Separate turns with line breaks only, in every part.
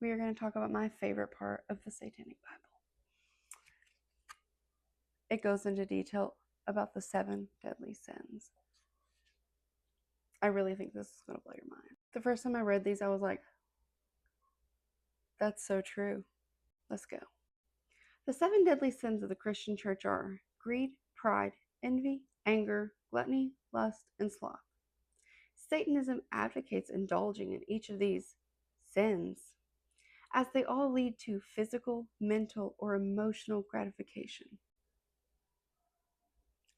we are going to talk about my favorite part of the Satanic Bible. It goes into detail about the 7 deadly sins. I really think this is going to blow your mind. The first time I read these, I was like, that's so true. Let's go. The 7 deadly sins of the Christian church are greed, pride, envy, anger, gluttony, lust, and sloth. Satanism advocates indulging in each of these sins, as they all lead to physical, mental, or emotional gratification.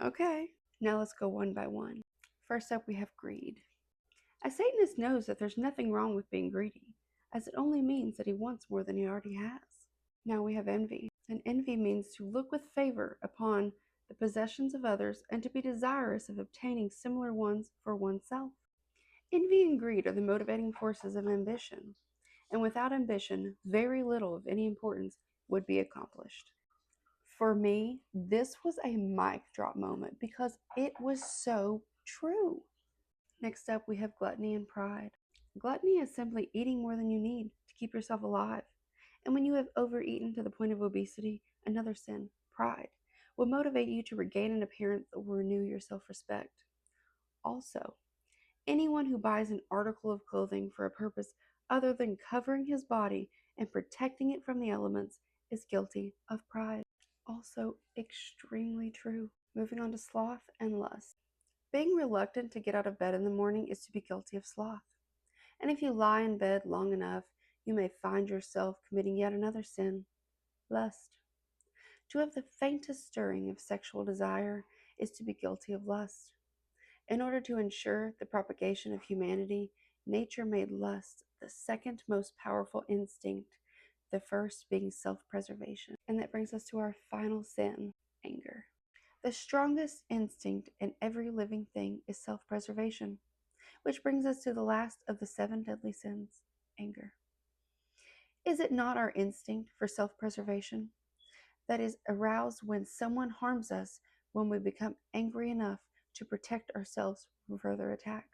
Okay, now let's go one by one. First up, we have greed. A Satanist knows that there's nothing wrong with being greedy, as it only means that he wants more than he already has. Now we have envy, and envy means to look with favor upon the possessions of others and to be desirous of obtaining similar ones for oneself. Envy and greed are the motivating forces of ambition, and without ambition, very little of any importance would be accomplished. For me, this was a mic drop moment because it was so true. Next up, we have gluttony and pride. Gluttony is simply eating more than you need to keep yourself alive. And when you have overeaten to the point of obesity, another sin, pride, will motivate you to regain an appearance that will renew your self-respect. Also, anyone who buys an article of clothing for a purpose other than covering his body and protecting it from the elements is guilty of pride. Also, extremely true. Moving on to sloth and lust. Being reluctant to get out of bed in the morning is to be guilty of sloth. And if you lie in bed long enough, you may find yourself committing yet another sin, lust. To have the faintest stirring of sexual desire is to be guilty of lust. In order to ensure the propagation of humanity, nature made lust the second most powerful instinct, the first being self-preservation. And that brings us to our final sin, anger. The strongest instinct in every living thing is self-preservation, which brings us to the last of the 7 deadly sins, anger. Is it not our instinct for self-preservation that is aroused when someone harms us, when we become angry enough to protect ourselves from further attack?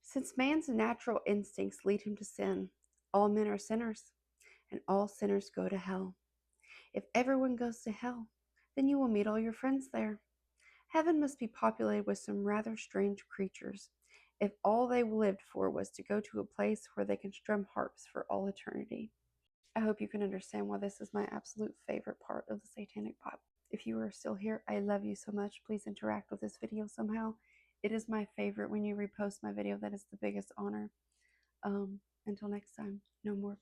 Since man's natural instincts lead him to sin, all men are sinners, and all sinners go to hell. If everyone goes to hell, then you will meet all your friends there. Heaven must be populated with some rather strange creatures, if all they lived for was to go to a place where they can strum harps for all eternity. I hope you can understand why this is my absolute favorite part of the Satanic Bible. If you are still here, I love you so much. Please interact with this video somehow. It is my favorite when you repost my video. That is the biggest honor. Until next time, no more.